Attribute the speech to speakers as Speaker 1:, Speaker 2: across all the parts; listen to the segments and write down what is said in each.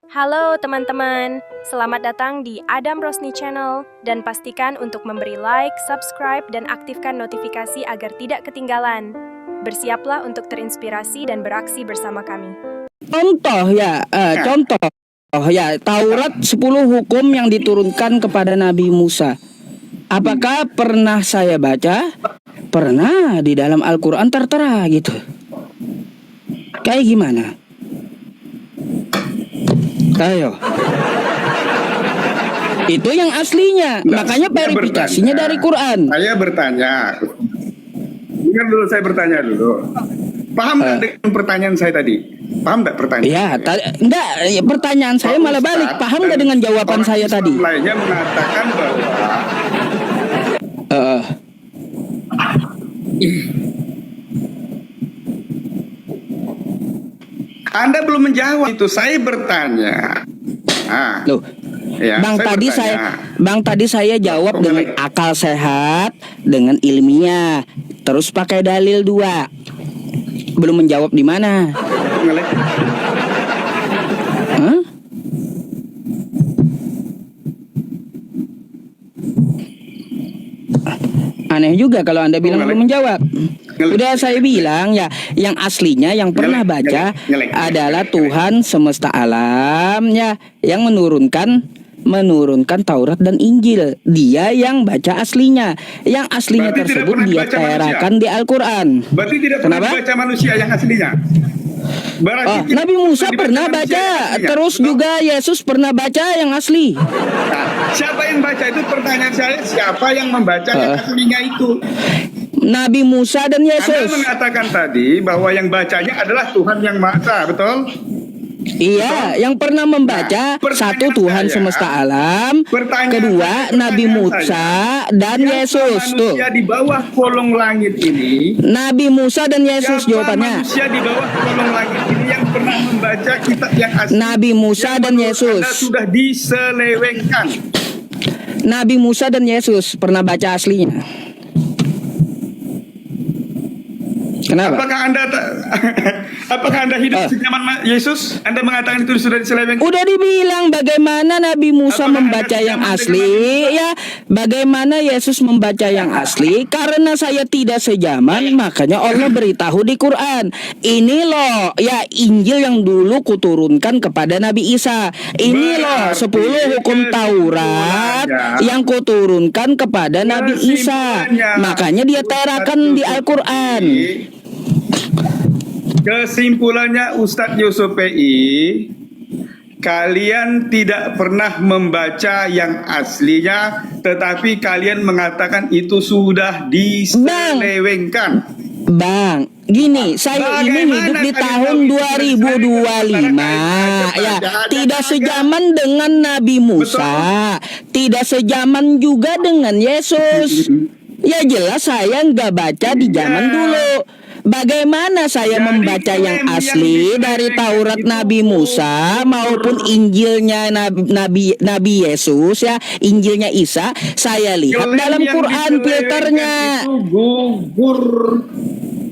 Speaker 1: Halo teman-teman, selamat datang di Adam Rosni Channel dan pastikan untuk memberi like, subscribe, dan aktifkan notifikasi agar tidak ketinggalan. Bersiaplah untuk terinspirasi dan beraksi bersama kami.
Speaker 2: Contoh ya, Taurat 10 hukum yang diturunkan kepada Nabi Musa. Apakah pernah saya baca? Pernah, di dalam Al-Quran tertera gitu. Kayak gimana? Ayo. Itu yang aslinya. Makanya verifikasinya dari Quran.
Speaker 3: Saya bertanya. Dengar dulu, saya bertanya dulu. Paham nggak dengan pertanyaan saya tadi? Paham nggak pertanyaan?
Speaker 2: Ya, enggak. Pertanyaan saya malah balik. Paham nggak dengan jawaban saya tadi?
Speaker 3: Lainnya mengatakan bahwa Anda belum menjawab itu. Saya bertanya.
Speaker 2: Loh,
Speaker 3: Ya,
Speaker 2: Bang tadi saya jawab dengan akal sehat, dengan ilmiah, terus pakai dalil 2. Belum menjawab di mana? Hah? Aneh juga kalau Anda bilang belum menjawab. Udah saya bilang ya, yang aslinya yang pernah baca adalah Tuhan semesta alam ya, yang menurunkan Taurat dan Injil. Dia yang baca aslinya. Yang aslinya
Speaker 3: Berarti
Speaker 2: tersebut dia terakan di Al-Quran.
Speaker 3: Berarti tidak pernah dibaca manusia yang aslinya.
Speaker 2: Nabi Musa pernah baca, terus juga Yesus pernah baca yang asli.
Speaker 3: Siapa yang baca itu pertanyaan saya, siapa yang membaca yang aslinya itu?
Speaker 2: Nabi Musa dan Yesus.
Speaker 3: Anda mengatakan tadi bahwa yang bacanya adalah Tuhan yang Maha Esa, betul?
Speaker 2: Iya, yang pernah membaca satu Tuhan semesta alam, kedua Nabi Musa dan Yesus. Tuh.
Speaker 3: Manusia di bawah kolong langit ini.
Speaker 2: Nabi Musa dan Yesus jawabannya.
Speaker 3: Manusia di bawah kolong langit ini yang pernah membaca kitab yang asli.
Speaker 2: Nabi Musa dan Yesus.
Speaker 3: Anda sudah diselewengkan.
Speaker 2: Nabi Musa dan Yesus pernah baca aslinya. Kenapa?
Speaker 3: Apakah Anda hidup sejaman Yesus? Anda mengatakan itu sudah diselewengkan?
Speaker 2: Udah dibilang bagaimana Nabi Musa membaca yang asli ya, bagaimana Yesus membaca yang asli. Karena saya tidak sejaman, makanya Allah beritahu di Quran. Ini loh ya Injil yang dulu kuturunkan kepada Nabi Isa. Ini loh 10 hukum Taurat yang kuturunkan kepada Nabi Isa. Makanya dia terakan di Al-Quran.
Speaker 3: Kesimpulannya Ustadz Yusuf PI, kalian tidak pernah membaca yang aslinya, tetapi kalian mengatakan itu sudah diselewengkan.
Speaker 2: Bang, gini, saya ini hidup di tahun 2025 ya, tidak sejaman dengan Nabi Musa, tidak sejaman juga dengan Yesus. Ya jelas saya nggak baca di zaman dulu. Bagaimana saya membaca yang asli dari Taurat Nabi Musa maupun Injilnya Nabi Yesus ya, Injilnya Isa, saya lihat dalam Quran filternya.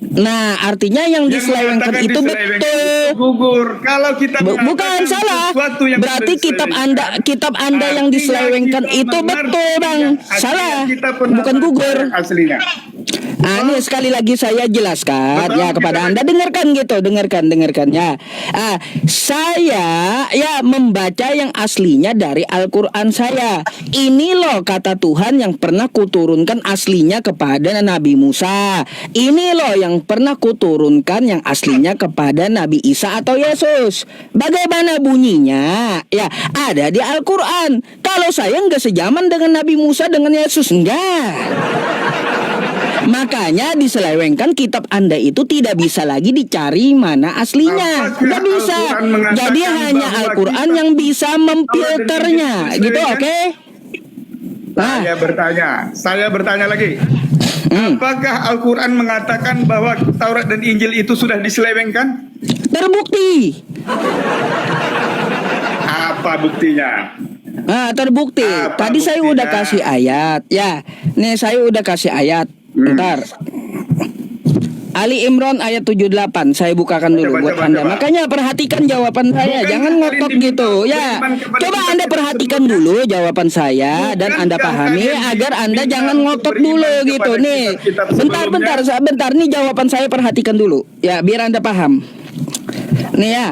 Speaker 2: Nah, artinya yang diselewengkan itu betul.
Speaker 3: Gugur. Kalau kita
Speaker 2: bukan salah. Berarti kitab Anda yang diselewengkan itu betul, Bang. Salah. Bukan gugur.
Speaker 3: Aslinya.
Speaker 2: Ini sekali lagi saya jelaskan ya kepada Anda, dengarkan ya. Saya ya membaca yang aslinya dari Al-Quran saya. Ini loh kata Tuhan yang pernah kuturunkan aslinya kepada Nabi Musa. Ini loh yang pernah kuturunkan yang aslinya kepada Nabi Isa atau Yesus. Bagaimana bunyinya? Ya, ada di Al-Quran. Kalau saya nggak sejaman dengan Nabi Musa dengan Yesus, enggak. Makanya diselewengkan kitab Anda itu tidak bisa lagi dicari mana aslinya. Nggak bisa. Jadi hanya Al-Quran yang bisa memfilternya. Gitu, oke? Nah.
Speaker 3: Saya bertanya lagi. Apakah Al-Quran mengatakan bahwa Taurat dan Injil itu sudah diselewengkan?
Speaker 2: Terbukti.
Speaker 3: Apa buktinya?
Speaker 2: Terbukti. Tadi saya udah kasih ayat. Ya, nih saya udah kasih ayat. Bentar. Ali Imran ayat 78. Saya bukakan dulu
Speaker 3: Coba,
Speaker 2: buat
Speaker 3: coba,
Speaker 2: Anda.
Speaker 3: coba.
Speaker 2: Makanya perhatikan jawaban saya.
Speaker 3: Bukan
Speaker 2: Jangan
Speaker 3: kalian
Speaker 2: ngotot
Speaker 3: diminta
Speaker 2: gitu. Ya.
Speaker 3: beriman kepada
Speaker 2: Coba
Speaker 3: kitab
Speaker 2: Anda
Speaker 3: itu
Speaker 2: perhatikan
Speaker 3: sebelumnya.
Speaker 2: dulu jawaban saya dan
Speaker 3: Bukankah
Speaker 2: Anda pahami
Speaker 3: kalian
Speaker 2: agar Anda
Speaker 3: diminta
Speaker 2: jangan
Speaker 3: untuk
Speaker 2: ngotot
Speaker 3: beriman
Speaker 2: dulu
Speaker 3: kepada
Speaker 2: gitu nih.
Speaker 3: kitab-kitab
Speaker 2: Bentar,
Speaker 3: sebelumnya?
Speaker 2: bentar. Nih jawaban saya perhatikan dulu. Ya, biar Anda paham. Nih ya.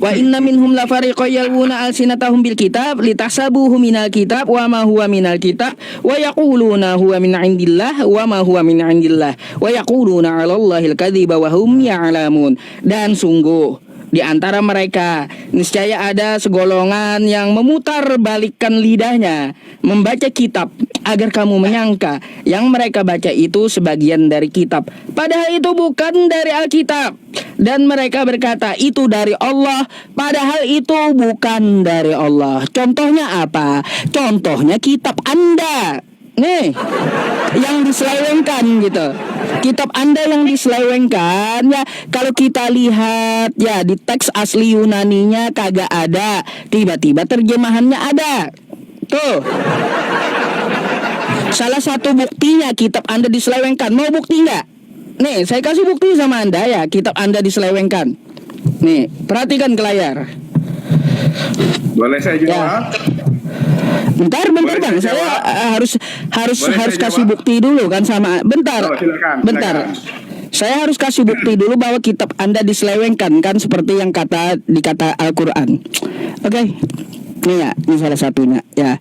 Speaker 2: Wa inna minhum la fariqan yalwuna alsinatahum bil kitab litahsabuhu minal kitab wa ma huwa minal kitab wa yaquluna huwa min indillah wa ma huwa min indillah wa yaquluna 'ala Allahil kadziba wa hum ya'lamun. Dan sungguh di antara mereka niscaya ada segolongan yang memutar balikkan lidahnya membaca kitab agar kamu menyangka yang mereka baca itu sebagian dari kitab, padahal itu bukan dari Alkitab. Dan mereka berkata itu dari Allah, padahal itu bukan dari Allah. Contohnya apa? Contohnya kitab Anda nih yang diselewengkan gitu. Kitab Anda yang diselewengkan ya. Kalau kita lihat ya di teks asli Yunaninya kagak ada, tiba-tiba terjemahannya ada. Tuh. Salah satu buktinya kitab Anda diselewengkan. Mau bukti nggak? Nih, saya kasih bukti sama Anda ya, kitab Anda diselewengkan. Nih, perhatikan ke layar.
Speaker 3: Boleh saya jawab?
Speaker 2: Bentar
Speaker 3: Boleh
Speaker 2: Bang.
Speaker 3: saya
Speaker 2: Saya
Speaker 3: jawab?
Speaker 2: harus
Speaker 3: Boleh saya
Speaker 2: kasih
Speaker 3: jawab?
Speaker 2: bukti dulu kan sama. Bentar.
Speaker 3: Oh, silakan.
Speaker 2: Saya harus kasih bukti dulu bahwa kitab Anda diselewengkan kan seperti yang dikata Al-Qur'an. Oke. Nih ya, ini salah satunya ya.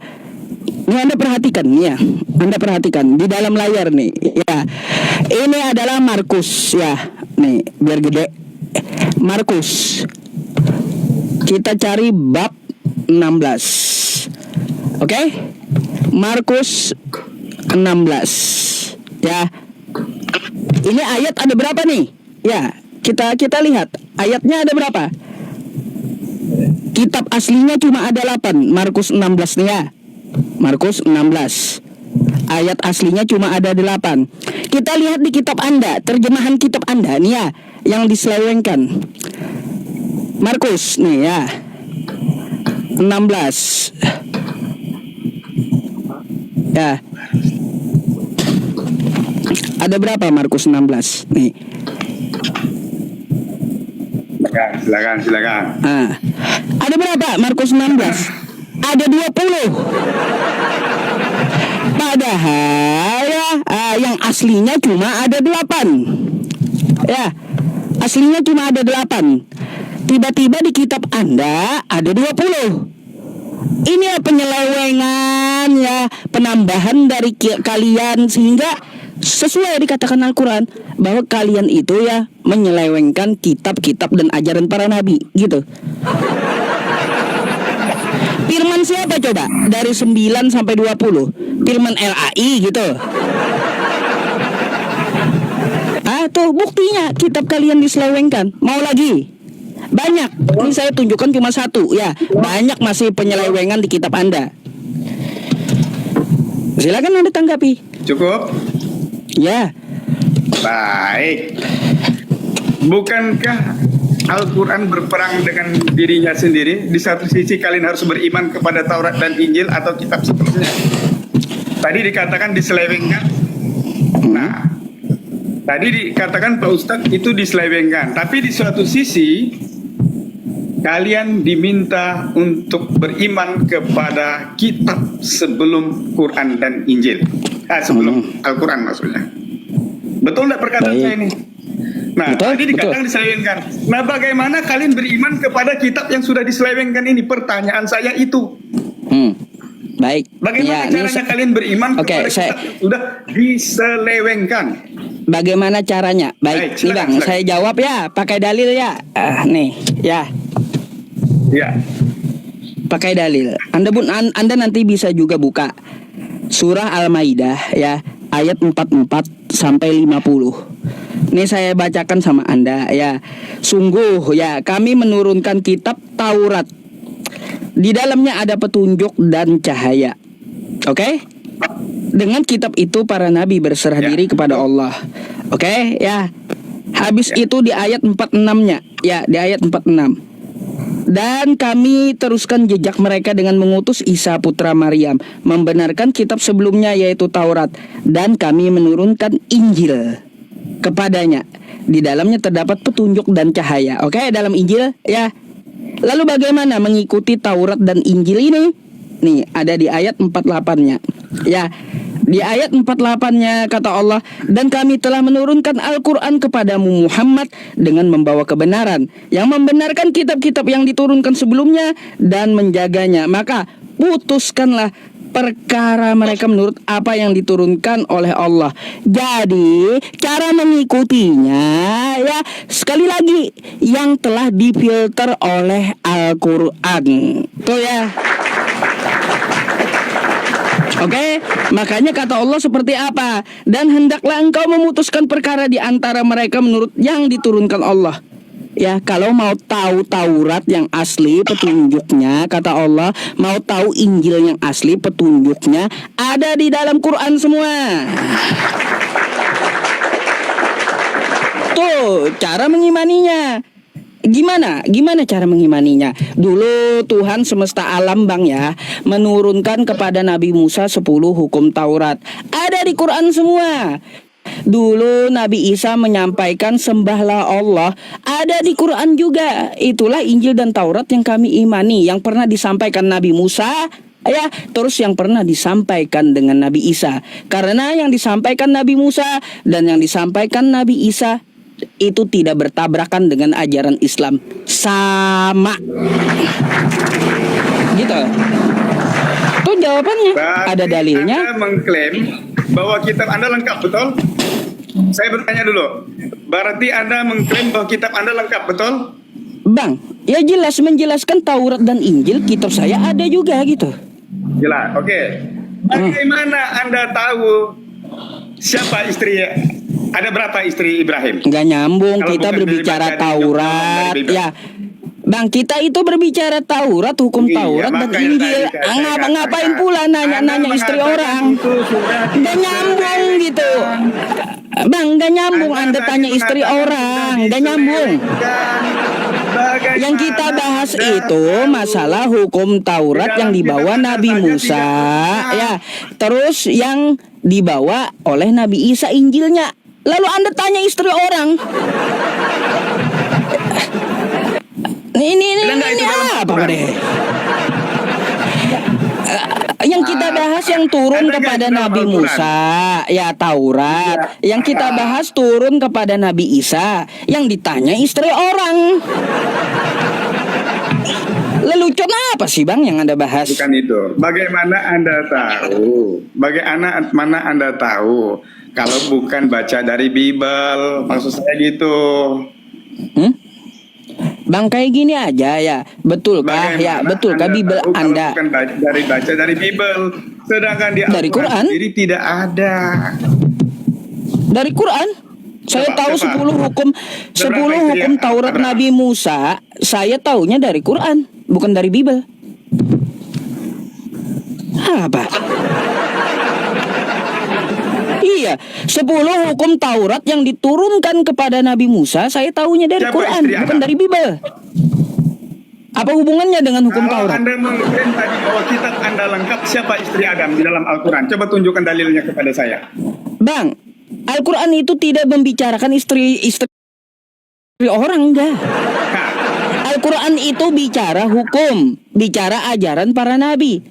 Speaker 2: Ini Anda perhatikan nih ya. Anda perhatikan di dalam layar nih ya. Ini adalah Markus ya. Nih, biar gede. Markus. Kita cari bab 16. Oke? Markus 16. Ya. Ini ayat ada berapa nih? Ya, kita lihat. Ayatnya ada berapa? Kitab aslinya cuma ada 8. Markus 16 nih ya. Markus 16. Ayat aslinya cuma ada 8. Kita lihat di kitab Anda, terjemahan kitab Anda nih ya, yang diselewengkan. Markus nih ya. 16. Ya. Ada berapa Markus 16? Nih.
Speaker 3: Silakan.
Speaker 2: Ah. Ada berapa Markus 16? Ada 20. Padahal ya, yang aslinya cuma ada 8. Ya. Aslinya cuma ada 8. Tiba-tiba di kitab Anda ada 20. Ini ya penyelewengan ya, penambahan dari kalian sehingga sesuai dikatakan Al-Quran bahwa kalian itu ya menyelewengkan kitab-kitab dan ajaran para nabi gitu. Firman siapa coba? Dari 9 sampai 20. Firman LAI gitu. Tuh buktinya kitab kalian diselewengkan. Mau lagi? Banyak. Ini saya tunjukkan cuma satu ya. Banyak masih penyelewengan di kitab Anda. Silakan Anda tanggapi.
Speaker 3: Cukup?
Speaker 2: Ya.
Speaker 3: Baik. Bukankah Al-Quran berperang dengan dirinya sendiri? Di satu sisi kalian harus beriman kepada Taurat dan Injil atau kitab sebelumnya. Tadi dikatakan diselewengkan. Nah, tadi dikatakan Pak Ustadz itu diselewengkan. Tapi di suatu sisi kalian diminta untuk beriman kepada kitab sebelum Quran dan Injil. Sebelum Al-Quran maksudnya. Betul tidak perkataan saya ini? Nah,
Speaker 2: betul,
Speaker 3: tadi dikatakan diselewengkan. Nah, bagaimana kalian beriman kepada kitab yang sudah diselewengkan ini? Pertanyaan saya itu.
Speaker 2: Baik.
Speaker 3: Bagaimana caranya kalian beriman kepada kitab yang sudah diselewengkan?
Speaker 2: Bagaimana caranya? Baik, nih Bang, saya jawab ya, pakai dalil ya. Nih, ya.
Speaker 3: Ya.
Speaker 2: Pakai dalil. Anda nanti bisa juga buka surah Al-Maidah ya, ayat 44 sampai 50. Ini saya bacakan sama Anda ya. Sungguh ya, kami menurunkan kitab Taurat. Di dalamnya ada petunjuk dan cahaya. Oke? Dengan kitab itu para nabi berserah diri kepada Allah. Oke, ya. Habis itu di ayat 46-nya. Ya, di ayat 46. Dan kami teruskan jejak mereka dengan mengutus Isa putra Maryam, membenarkan kitab sebelumnya yaitu Taurat, dan kami menurunkan Injil. kepadanya. Di dalamnya terdapat petunjuk dan cahaya. Oke, dalam Injil ya. Lalu bagaimana mengikuti Taurat dan Injil ini? Nih, ada di ayat 48-nya. Ya. Di ayat 48-nya kata Allah, "Dan kami telah menurunkan Al-Qur'an kepadamu Muhammad dengan membawa kebenaran, yang membenarkan kitab-kitab yang diturunkan sebelumnya dan menjaganya. Maka putuskanlah perkara mereka menurut apa yang diturunkan oleh Allah." Jadi cara mengikutinya ya sekali lagi yang telah difilter oleh Al-Quran. Tuh ya. Oke, makanya kata Allah seperti apa? "Dan hendaklah engkau memutuskan perkara di antara mereka menurut yang diturunkan Allah." Ya, kalau mau tahu Taurat yang asli petunjuknya, kata Allah, mau tahu Injil yang asli petunjuknya, ada di dalam Quran semua. Tuh, cara mengimaninya. Gimana cara mengimaninya? Dulu Tuhan semesta alam Bang ya menurunkan kepada Nabi Musa 10 hukum Taurat. Ada di Quran semua. Dulu Nabi Isa menyampaikan sembahlah Allah, ada di Quran juga. Itulah Injil dan Taurat yang kami imani, yang pernah disampaikan Nabi Musa ya, terus yang pernah disampaikan dengan Nabi Isa. Karena yang disampaikan Nabi Musa dan yang disampaikan Nabi Isa itu tidak bertabrakan dengan ajaran Islam, sama gitu. Tuh jawabannya.
Speaker 3: Berarti
Speaker 2: ada dalilnya.
Speaker 3: Anda mengklaim bahwa kitab Anda lengkap, betul? Saya bertanya dulu. Berarti Anda mengklaim bahwa kitab Anda lengkap, betul?
Speaker 2: Bang, ya jelas menjelaskan Taurat dan Injil, kitab saya ada juga gitu.
Speaker 3: Jelas, oke. Bagaimana Anda tahu siapa istri? Ada berapa istri Ibrahim?
Speaker 2: Nggak nyambung,
Speaker 3: Kalau
Speaker 2: kita
Speaker 3: bukan
Speaker 2: berbicara
Speaker 3: dari
Speaker 2: Taurat
Speaker 3: Bible.
Speaker 2: ya. Bang, kita itu berbicara Taurat, hukum
Speaker 3: Iya,
Speaker 2: Taurat dan
Speaker 3: makanya
Speaker 2: Injil.
Speaker 3: tadi saya
Speaker 2: Ngapain
Speaker 3: katakan,
Speaker 2: pula nanya-nanya
Speaker 3: Anda
Speaker 2: istri
Speaker 3: mengatakan
Speaker 2: orang?
Speaker 3: itu sudah
Speaker 2: Nggak nyambung gitu. Bang, nggak nyambung Anda
Speaker 3: tadi
Speaker 2: tanya istri
Speaker 3: mengatakan
Speaker 2: orang,
Speaker 3: sudah
Speaker 2: nggak nyambung.
Speaker 3: disepelekan.
Speaker 2: Yang kita bahas
Speaker 3: Bagaimana
Speaker 2: itu
Speaker 3: Anda
Speaker 2: masalah hukum Taurat
Speaker 3: Di
Speaker 2: yang
Speaker 3: dalam
Speaker 2: dibawa
Speaker 3: kitab
Speaker 2: Nabi
Speaker 3: Anda
Speaker 2: Musa
Speaker 3: saja tidak
Speaker 2: ya. Terus yang dibawa oleh Nabi Isa Injilnya. Lalu Anda tanya istri orang. Ini
Speaker 3: Enggak, itu dalam
Speaker 2: apa
Speaker 3: Al-Quran.
Speaker 2: deh? Yang kita bahas yang turun
Speaker 3: Ada nggak
Speaker 2: kepada
Speaker 3: itu dalam
Speaker 2: Nabi
Speaker 3: Al-Quran?
Speaker 2: Musa, ya Taurat. Yang kita bahas turun kepada Nabi Isa, yang ditanya istri orang. Lelucon apa sih Bang yang Anda bahas?
Speaker 3: Bukan itu. Bagaimana Anda tahu? Bagaimana Anda tahu kalau bukan baca dari Bible? Maksud saya gitu.
Speaker 2: Bang, kayak gini aja ya. Betulkah? Ya,
Speaker 3: Bagaimana
Speaker 2: betulkah
Speaker 3: Anda
Speaker 2: Bible
Speaker 3: tahu kalau
Speaker 2: Anda?
Speaker 3: bukan baca dari Bible, sedangkan di
Speaker 2: Dari
Speaker 3: Al-Quran
Speaker 2: Quran?
Speaker 3: sendiri tidak ada.
Speaker 2: Dari Quran? Saya
Speaker 3: Coba,
Speaker 2: tahu
Speaker 3: coba.
Speaker 2: 10 hukum
Speaker 3: Berapa istri
Speaker 2: hukum
Speaker 3: ya?
Speaker 2: Taurat
Speaker 3: Berapa?
Speaker 2: Nabi Musa, saya taunya dari Quran, bukan dari Bible. Apa? Iya, 10 hukum Taurat yang diturunkan kepada Nabi Musa, saya taunya dari
Speaker 3: Siapa
Speaker 2: Quran,
Speaker 3: istri
Speaker 2: bukan
Speaker 3: Anda?
Speaker 2: dari Bible. Apa hubungannya dengan hukum
Speaker 3: Kalau
Speaker 2: Taurat?
Speaker 3: Anda mengklaim tadi bahwa kitab Anda lengkap, siapa istri Adam di dalam Al-Quran? Coba tunjukkan dalilnya kepada saya.
Speaker 2: Bang, Al-Quran itu tidak membicarakan istri orang, enggak.
Speaker 3: Nah,
Speaker 2: Al-Quran itu bicara hukum, bicara ajaran para nabi.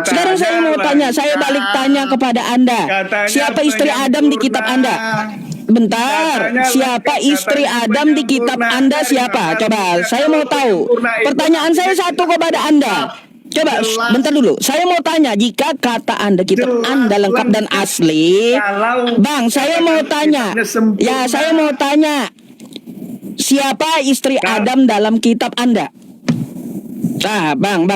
Speaker 2: Sekarang saya mau tanya, saya balik tanya kepada Anda,
Speaker 3: Katanya
Speaker 2: siapa istri Adam di kitab Anda? Bentar,
Speaker 3: Katanya
Speaker 2: siapa
Speaker 3: lengkap,
Speaker 2: istri
Speaker 3: katanya
Speaker 2: Adam di kitab
Speaker 3: penyempurna.
Speaker 2: Anda siapa? Coba, saya mau tahu. Pertanyaan saya satu kepada Anda. Coba,
Speaker 3: Jelas.
Speaker 2: bentar dulu. Saya mau tanya, jika kata Anda kitab
Speaker 3: Jelas,
Speaker 2: Anda lengkap dan
Speaker 3: lengkap.
Speaker 2: asli,
Speaker 3: Kalau
Speaker 2: Bang, saya mau tanya.
Speaker 3: kitabnya sempurna.
Speaker 2: Ya, saya mau tanya. Siapa istri Adam dalam kitab Anda? Nah, Bang,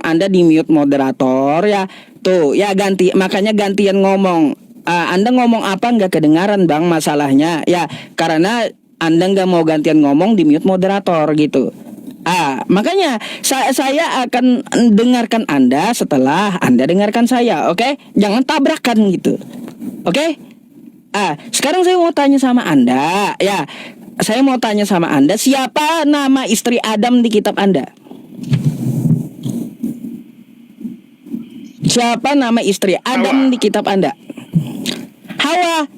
Speaker 2: Anda di mute moderator ya. Tuh, ya ganti, makanya gantian ngomong. Anda ngomong apa nggak kedengaran Bang masalahnya? Ya, karena Anda nggak mau gantian ngomong di mute moderator gitu. Makanya saya akan dengarkan Anda setelah Anda dengarkan saya, oke? Jangan tabrakan gitu. Oke? Sekarang saya mau tanya sama Anda, ya. Saya mau tanya sama Anda, siapa nama istri Adam di kitab Anda? Siapa nama istri Adam
Speaker 3: Hawa.
Speaker 2: di kitab Anda? Hawa.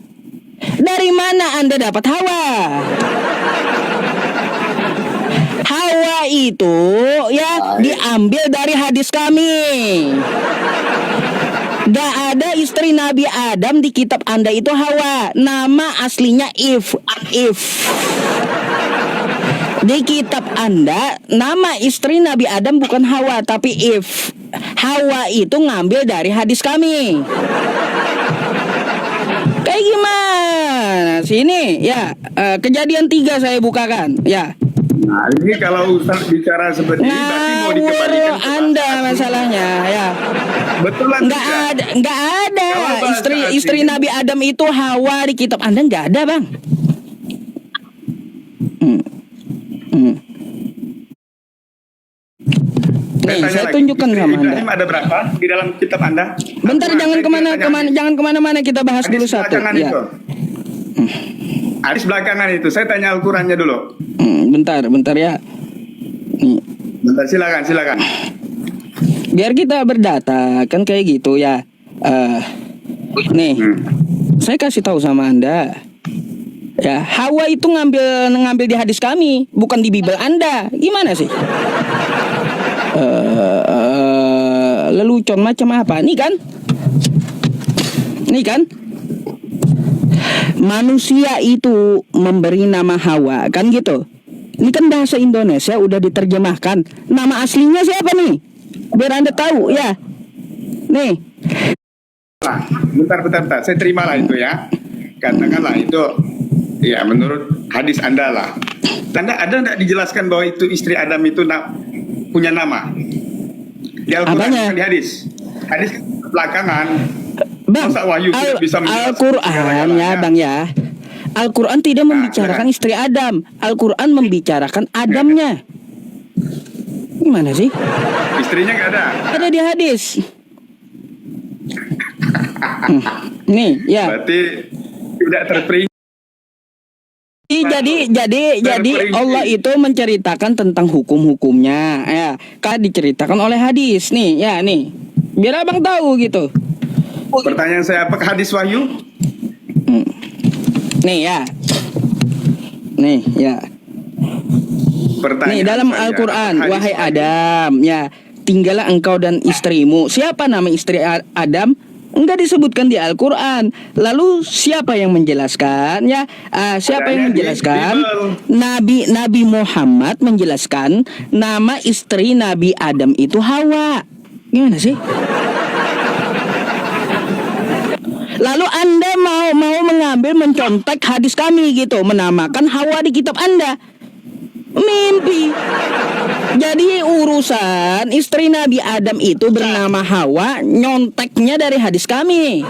Speaker 2: Dari mana Anda dapat Hawa? Hawa itu ya diambil dari hadis kami. Gak ada istri Nabi Adam di kitab Anda itu Hawa. Nama aslinya If. Di kitab Anda nama istri Nabi Adam bukan Hawa tapi If. Hawa itu ngambil dari hadis kami. Kayak gimana? Sini ya, Kejadian 3 saya bukakan ya.
Speaker 3: Nah, ini kalau Ustaz bicara seperti ini berarti mau dikembalikan ke
Speaker 2: Anda
Speaker 3: bahasa
Speaker 2: masalahnya ya.
Speaker 3: Betulan
Speaker 2: Nggak ada
Speaker 3: Kalau bahasa
Speaker 2: istri
Speaker 3: aslinya-
Speaker 2: Nabi Adam itu Hawa di kitab Anda nggak ada, Bang. Nih, saya
Speaker 3: lagi,
Speaker 2: tunjukkan
Speaker 3: istri
Speaker 2: sama Anda.
Speaker 3: Ibrahim ada berapa di dalam kitab Anda?
Speaker 2: Bentar, jangan kemana-mana, kita bahas dulu satu. Ya.
Speaker 3: Hadis belakangan itu, saya tanya Al-Qurannya dulu.
Speaker 2: Bentar ya. Nih,
Speaker 3: Bentar, silakan.
Speaker 2: biar kita berdata kan kayak gitu ya. Nih, saya kasih tahu sama Anda. Ya, Hawa itu ngambil di hadis kami, bukan di Bible Anda. Gimana sih? Lelucon macam apa? Nih kan? Manusia itu memberi nama Hawa, kan gitu. Ini kan bahasa Indonesia udah diterjemahkan. Nama aslinya siapa nih? Biar Anda tahu ya. Nih.
Speaker 3: Nah, bentar. Saya terimalah itu ya. Katakanlah itu, ya menurut hadis Anda lah. Anda ada nggak dijelaskan bahwa itu istri Adam itu punya nama? Di Al-Quran
Speaker 2: Apanya?
Speaker 3: bukan di hadis. Hadis belakangan.
Speaker 2: Bang,
Speaker 3: Masa Wahyu tidak bisa menjelaskan
Speaker 2: Al-Quran ya
Speaker 3: segala-galanya?
Speaker 2: Bang ya. Al-Quran tidak membicarakan istri Adam. Al-Quran membicarakan Adamnya. Gimana sih?
Speaker 3: Istrinya nggak ada.
Speaker 2: Ada di hadis. Nih ya.
Speaker 3: Berarti tidak terperinci.
Speaker 2: Jadi Allah itu menceritakan tentang hukum-hukumnya ya. Kan diceritakan oleh hadis nih ya nih. Biar Abang tahu gitu.
Speaker 3: Pertanyaan saya, apakah hadis Wahyu?
Speaker 2: Nih ya. Nih ya.
Speaker 3: Pertanyaan
Speaker 2: Nih dalam
Speaker 3: saya,
Speaker 2: Al-Quran,
Speaker 3: apakah hadis
Speaker 2: wahai
Speaker 3: Wahyu?
Speaker 2: Adam, ya tinggallah engkau dan istrimu. Siapa nama istri Adam? Enggak disebutkan di Al-Quran. Lalu siapa yang menjelaskan? Ya, siapa yang
Speaker 3: Adanya di
Speaker 2: menjelaskan?
Speaker 3: Bible.
Speaker 2: Nabi Muhammad menjelaskan nama istri Nabi Adam itu Hawa. Gimana sih? Lalu Anda mau mencontek hadis kami gitu, menamakan Hawa di kitab Anda. Mimpi. Jadi urusan istri Nabi Adam itu bernama Hawa, nyonteknya dari hadis kami.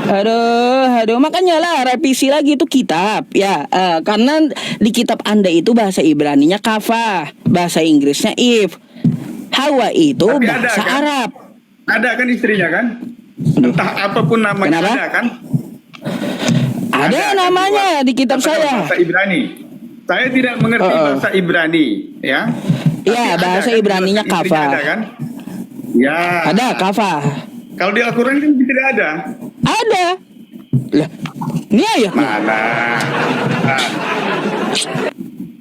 Speaker 2: Aduh, makanya lah revisi lagi itu kitab ya, karena di kitab Anda itu bahasa Ibraninya kafah, bahasa Inggrisnya if. Hawa itu
Speaker 3: Tapi
Speaker 2: bahasa
Speaker 3: kan?
Speaker 2: Arab.
Speaker 3: Ada kan istrinya kan? Entah apapun namanya.
Speaker 2: Kenapa?
Speaker 3: Ada kan?
Speaker 2: Ada
Speaker 3: kan
Speaker 2: namanya di kitab
Speaker 3: Katakan
Speaker 2: saya.
Speaker 3: Bahasa Ibrani. Saya tidak mengerti bahasa Ibrani, ya.
Speaker 2: Iya,
Speaker 3: Tapi
Speaker 2: bahasa
Speaker 3: ada kan
Speaker 2: Ibraninya
Speaker 3: istrinya
Speaker 2: kafah.
Speaker 3: Ada kan? Ya.
Speaker 2: Ada kafah.
Speaker 3: Kalau di Al-Quran kan tidak ada.
Speaker 2: Ada. Lah, ini ayat.
Speaker 3: Mana? Nah,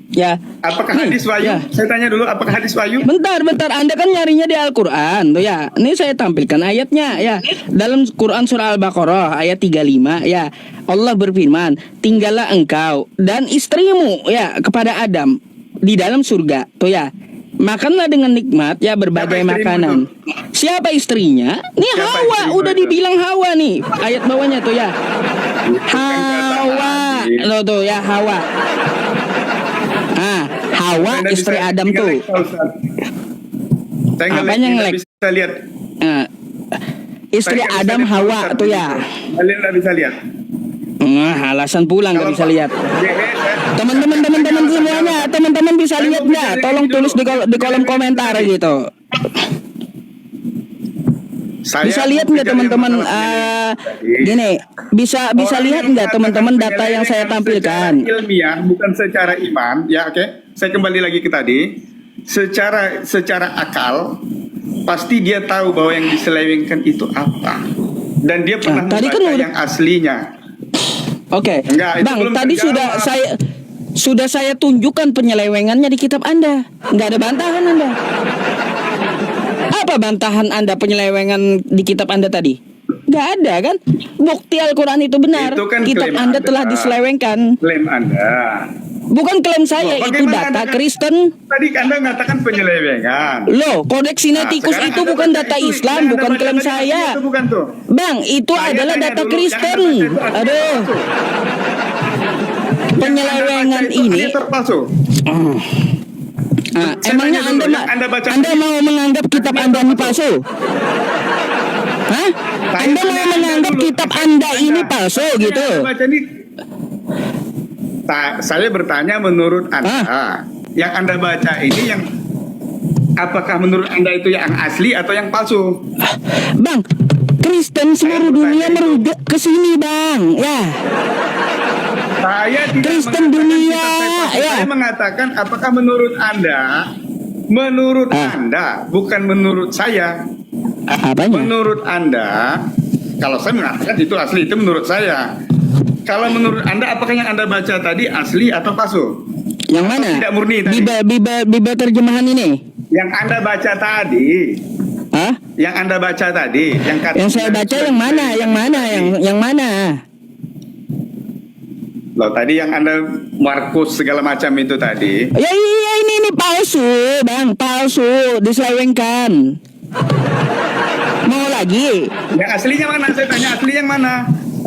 Speaker 2: Ya.
Speaker 3: apakah
Speaker 2: Nih,
Speaker 3: hadis Wahyu?
Speaker 2: ya.
Speaker 3: Saya tanya dulu, apakah hadis Wahyu?
Speaker 2: Bentar, Anda kan nyarinya di Al-Quran tuh ya. Ini saya tampilkan ayatnya ya. Dalam Quran surah Al-Baqarah ayat 35 ya. Allah berfirman, tinggallah engkau dan istrimu ya kepada Adam di dalam surga tuh ya. Makanlah dengan nikmat ya berbagai
Speaker 3: Siapa istrimu
Speaker 2: makanan. Siapa istrinya? Nih
Speaker 3: Siapa
Speaker 2: Hawa,
Speaker 3: istrimu
Speaker 2: udah
Speaker 3: itu?
Speaker 2: dibilang Hawa nih. Ayat bawahnya tuh ya. Hawa. Tuh ya Hawa. Hawa
Speaker 3: Saya nggak
Speaker 2: istri
Speaker 3: bisa-
Speaker 2: Adam
Speaker 3: nggak
Speaker 2: tuh.
Speaker 3: leksa, Ustaz. Saya nggak
Speaker 2: Apanya
Speaker 3: nggak
Speaker 2: ngelek?
Speaker 3: bisa lihat.
Speaker 2: Istri
Speaker 3: Saya nggak bisa
Speaker 2: Adam
Speaker 3: lihat,
Speaker 2: Hawa
Speaker 3: Ustaz,
Speaker 2: tuh
Speaker 3: di
Speaker 2: ya.
Speaker 3: situ. Kalian nggak bisa lihat.
Speaker 2: Alasan pula nggak
Speaker 3: Kalau
Speaker 2: bisa
Speaker 3: Pak-
Speaker 2: lihat. Teman-teman semuanya, teman-teman bisa
Speaker 3: Saya
Speaker 2: lihat
Speaker 3: mau
Speaker 2: nggak?
Speaker 3: bicara
Speaker 2: Tolong
Speaker 3: ini
Speaker 2: tulis
Speaker 3: dulu.
Speaker 2: di kolom komentar gitu. Bisa lihat nggak teman-teman? Gini, bisa lihat nggak teman-teman data yang saya tampilkan?
Speaker 3: Secara ilmiah, bukan secara iman, ya oke. Saya kembali lagi ke tadi. Secara akal, pasti dia tahu bahwa yang diselewengkan itu apa. dan dia pernah
Speaker 2: tadi
Speaker 3: membaca
Speaker 2: kan udah-
Speaker 3: yang aslinya.
Speaker 2: Oke,
Speaker 3: Enggak, itu
Speaker 2: Bang,
Speaker 3: belum
Speaker 2: tadi
Speaker 3: terjawab.
Speaker 2: sudah saya tunjukkan penyelewengannya di kitab Anda. Nggak ada bantahan Anda. Apa bantahan Anda penyelewengan di kitab Anda tadi? Nggak ada kan? Bukti Al-Quran itu benar.
Speaker 3: Itu kan
Speaker 2: Kitab
Speaker 3: klaim
Speaker 2: Anda
Speaker 3: Anda.
Speaker 2: telah diselewengkan.
Speaker 3: Klaim Anda.
Speaker 2: Bukan klaim saya,
Speaker 3: Loh,
Speaker 2: itu
Speaker 3: bagaimana
Speaker 2: data
Speaker 3: Anda-
Speaker 2: Kristen.
Speaker 3: Tadi Anda mengatakan penyelewengan.
Speaker 2: Loh, Kodeks Sinaiticus
Speaker 3: Sekarang
Speaker 2: itu
Speaker 3: Anda
Speaker 2: bukan
Speaker 3: baca
Speaker 2: data
Speaker 3: itu,
Speaker 2: Islam,
Speaker 3: yang Anda
Speaker 2: bukan
Speaker 3: baca
Speaker 2: klaim
Speaker 3: tadi
Speaker 2: saya.
Speaker 3: Itu bukan tuh.
Speaker 2: Bang, itu
Speaker 3: Saya
Speaker 2: adalah
Speaker 3: tanya
Speaker 2: data
Speaker 3: dulu,
Speaker 2: Kristen.
Speaker 3: yang Anda baca itu asli
Speaker 2: Aduh,
Speaker 3: atau palsu? Yang
Speaker 2: penyelewengan
Speaker 3: Anda baca itu
Speaker 2: ini.
Speaker 3: asli atau palsu?
Speaker 2: Ah,
Speaker 3: Saya
Speaker 2: emangnya
Speaker 3: tanya dulu,
Speaker 2: Anda,
Speaker 3: yang Anda baca
Speaker 2: Anda
Speaker 3: tadi-
Speaker 2: mau menganggap kitab
Speaker 3: asli
Speaker 2: Anda
Speaker 3: atau
Speaker 2: ini
Speaker 3: palsu?
Speaker 2: palsu? Hah?
Speaker 3: Saya
Speaker 2: Anda mau
Speaker 3: tanya Anda
Speaker 2: menganggap
Speaker 3: dulu.
Speaker 2: kitab Anda ini
Speaker 3: Anda.
Speaker 2: palsu
Speaker 3: Yang
Speaker 2: gitu?
Speaker 3: Anda baca ini- saya bertanya menurut Anda, yang Anda baca ini yang apakah menurut Anda itu yang asli atau yang palsu?
Speaker 2: Bang, Kristen seluruh
Speaker 3: bertanya
Speaker 2: dunia
Speaker 3: itu.
Speaker 2: merujuk ke sini, Bang. Ya.
Speaker 3: Saya tidak
Speaker 2: Kristen
Speaker 3: mengatakan
Speaker 2: dunia,
Speaker 3: kitab saya palsu.
Speaker 2: ya.
Speaker 3: Saya mengatakan apakah menurut Anda, bukan menurut saya.
Speaker 2: Apanya?
Speaker 3: Menurut Anda, kalau saya mengatakan itu asli, itu menurut saya. Kalau menurut Anda, apakah yang Anda baca tadi asli atau palsu?
Speaker 2: Yang mana?
Speaker 3: tidak murni tadi?
Speaker 2: Biba terjemahan ini.
Speaker 3: Yang Anda baca tadi,
Speaker 2: Hah?
Speaker 3: yang Anda baca tadi,
Speaker 2: Yang saya baca yang mana? Yang mana?
Speaker 3: Loh, tadi yang Anda Markus segala macam itu tadi.
Speaker 2: Ya iya ini palsu, Bang, palsu, diselewengkan. Mau lagi?
Speaker 3: Yang aslinya mana? Saya tanya asli yang mana?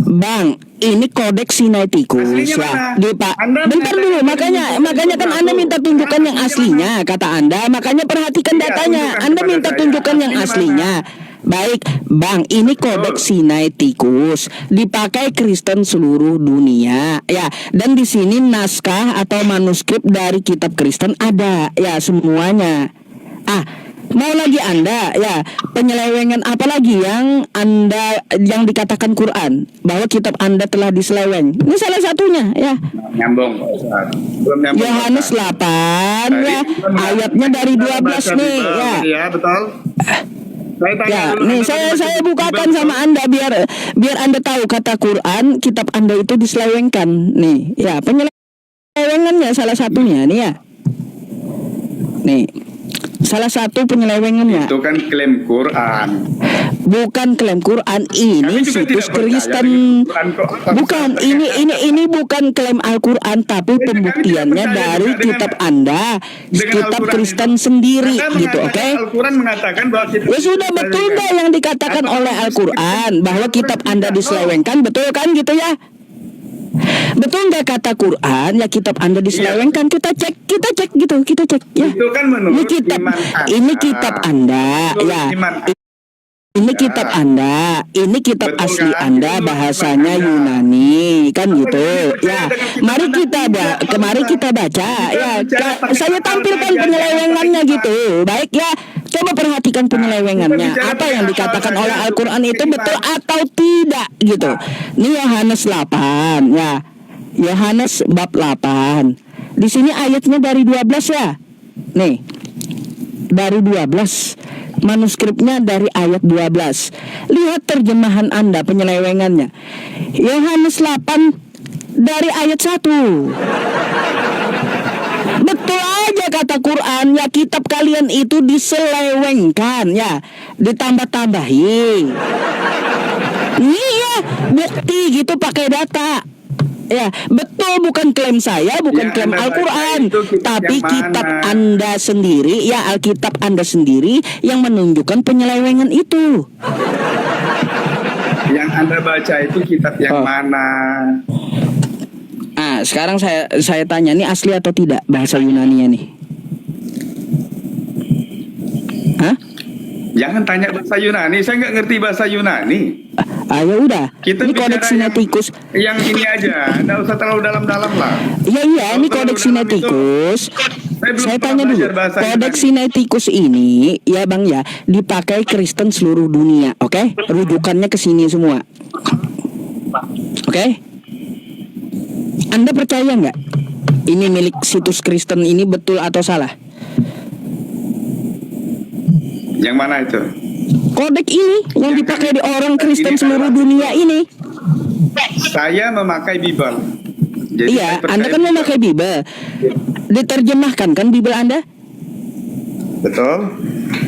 Speaker 2: Bang, ini Kodeks Sinaiticus
Speaker 3: Aslinya
Speaker 2: ya.
Speaker 3: mana?
Speaker 2: Di Pak.
Speaker 3: Anda
Speaker 2: Bentar dulu,
Speaker 3: mengatakan
Speaker 2: makanya kan Anda minta tunjukkan yang aslinya, kata Anda. Makanya perhatikan
Speaker 3: Iya,
Speaker 2: datanya.
Speaker 3: tunjukkan
Speaker 2: Anda
Speaker 3: kepada
Speaker 2: minta
Speaker 3: saya.
Speaker 2: tunjukkan yang
Speaker 3: Aslinya
Speaker 2: aslinya. Baik, Bang, ini Kodeks Sinaiticus dipakai Kristen seluruh dunia, ya. Dan di sini naskah atau manuskrip dari kitab Kristen ada, ya semuanya. Mau lagi Anda, ya penyelewengan apa lagi yang Anda yang dikatakan Quran bahwa kitab Anda telah diseleweng? Ini salah satunya, ya.
Speaker 3: Nyambung, Pak Ustaz. Belum nyambung.
Speaker 2: Yohanes
Speaker 3: Pak Ustaz.
Speaker 2: 8 ya, ayatnya dari 12
Speaker 3: Baca
Speaker 2: nih,
Speaker 3: Bible,
Speaker 2: ya.
Speaker 3: Ya, betul. Saya tanya
Speaker 2: Ya,
Speaker 3: dulu,
Speaker 2: nih
Speaker 3: Anda
Speaker 2: saya
Speaker 3: baca
Speaker 2: saya
Speaker 3: Bible,
Speaker 2: bukakan
Speaker 3: betul?
Speaker 2: sama Anda biar Anda tahu kata Quran kitab Anda itu diselewengkan. Nih, ya penyelewengannya salah satunya nih ya. Nih. Salah satu penyelewengannya
Speaker 3: Itu kan klaim Quran.
Speaker 2: bukan klaim Quran,
Speaker 3: Kami
Speaker 2: ini
Speaker 3: juga
Speaker 2: situs
Speaker 3: tidak percaya
Speaker 2: Kristen.
Speaker 3: dengan Quran kok.
Speaker 2: Bukan, ini bukan klaim Al-Quran, tapi
Speaker 3: Kami
Speaker 2: pembuktiannya
Speaker 3: tidak percaya
Speaker 2: dari
Speaker 3: juga dengan-
Speaker 2: kitab Anda,
Speaker 3: dengan
Speaker 2: kitab
Speaker 3: Al-Quran
Speaker 2: Kristen
Speaker 3: itu.
Speaker 2: sendiri,
Speaker 3: Anda
Speaker 2: gitu,
Speaker 3: mengatakan
Speaker 2: oke?
Speaker 3: Al-Quran mengatakan bahwa kita
Speaker 2: Ya sudah, betul nggak yang dikatakan
Speaker 3: Atau
Speaker 2: oleh Al-Quran bahwa kitab Anda
Speaker 3: tidak,
Speaker 2: diselewengkan, betul kan gitu ya? Betul nggak kata Quran ya kitab Anda diselewengkan? Kita cek gitu, kita cek ya.
Speaker 3: Itu kan menurut
Speaker 2: Ini kitab,
Speaker 3: iman Anda.
Speaker 2: ini kitab Anda,
Speaker 3: Menurut
Speaker 2: ya.
Speaker 3: iman Anda.
Speaker 2: Ini kitab Anda, ini kitab
Speaker 3: Betul
Speaker 2: asli
Speaker 3: kan?
Speaker 2: Anda,
Speaker 3: Itu
Speaker 2: bahasanya
Speaker 3: Anda.
Speaker 2: Yunani, kan gitu.
Speaker 3: percaya
Speaker 2: Ya,
Speaker 3: dengan kitab
Speaker 2: mari
Speaker 3: Anda?
Speaker 2: kita
Speaker 3: Tidak, Pak
Speaker 2: kemari
Speaker 3: Ustaz.
Speaker 2: kita baca.
Speaker 3: Kita
Speaker 2: Ya,
Speaker 3: bicara pakai
Speaker 2: saya
Speaker 3: akal
Speaker 2: tampilkan
Speaker 3: saja,
Speaker 2: penyelewengannya
Speaker 3: jangan pakai
Speaker 2: gitu. Baik ya, coba perhatikan penyelewengannya.
Speaker 3: kita bicara
Speaker 2: Apa
Speaker 3: pakai
Speaker 2: yang
Speaker 3: akal
Speaker 2: dikatakan
Speaker 3: saja,
Speaker 2: oleh
Speaker 3: bukan
Speaker 2: Al-Quran itu
Speaker 3: pakai
Speaker 2: betul
Speaker 3: iman.
Speaker 2: atau tidak gitu. Ini Yohanes 8 ya. Yohanes bab 8. Di sini ayatnya dari 12 ya. Nih. Dari 12. Manuskripnya dari ayat 12. Lihat terjemahan Anda penyelewengannya. Yohanes 8 dari ayat 1. Betul aja kata Quran ya, kitab kalian itu diselewengkan ya, ditambah-tambahi. Ini ya bukti gitu pakai data. Ya, betul, bukan klaim saya, bukan
Speaker 3: Yang
Speaker 2: klaim
Speaker 3: Anda baca
Speaker 2: Al-Quran,
Speaker 3: itu kitab
Speaker 2: tapi
Speaker 3: yang
Speaker 2: kitab
Speaker 3: mana?
Speaker 2: Anda sendiri, ya Alkitab Anda sendiri yang menunjukkan penyelewengan itu.
Speaker 3: Yang Anda baca itu kitab yang
Speaker 2: Oh.
Speaker 3: mana?
Speaker 2: Sekarang saya tanya, ini asli atau tidak bahasa Yunani-nya nih? Hah?
Speaker 3: Jangan tanya bahasa Yunani, saya nggak ngerti bahasa Yunani.
Speaker 2: Ya udah.
Speaker 3: Kita
Speaker 2: Ini
Speaker 3: bicara
Speaker 2: Kodeks Sinaiticus.
Speaker 3: yang ini aja, nggak usah terlalu dalam-dalam lah.
Speaker 2: Iya, ini
Speaker 3: Kalau
Speaker 2: Kodeks
Speaker 3: terlalu dalam
Speaker 2: Sinaiticus.
Speaker 3: Saya belum
Speaker 2: Saya
Speaker 3: pernah
Speaker 2: tanya dulu,
Speaker 3: belajar bahasa
Speaker 2: Kodeks
Speaker 3: Yunani.
Speaker 2: Sinaiticus ini, ya Bang ya, dipakai Kristen seluruh dunia, oke? Rujukannya ke sini semua. Oke? Anda percaya nggak? Ini milik situs Kristen ini betul atau salah?
Speaker 3: Yang mana itu?
Speaker 2: kodek ini yang dipakai di orang Kristen seluruh dunia ini.
Speaker 3: Saya memakai Bible. Jadi
Speaker 2: Iya,
Speaker 3: saya percaya
Speaker 2: Anda kan
Speaker 3: Bible.
Speaker 2: memakai Bible. Diterjemahkan kan Bible Anda?
Speaker 3: Betul.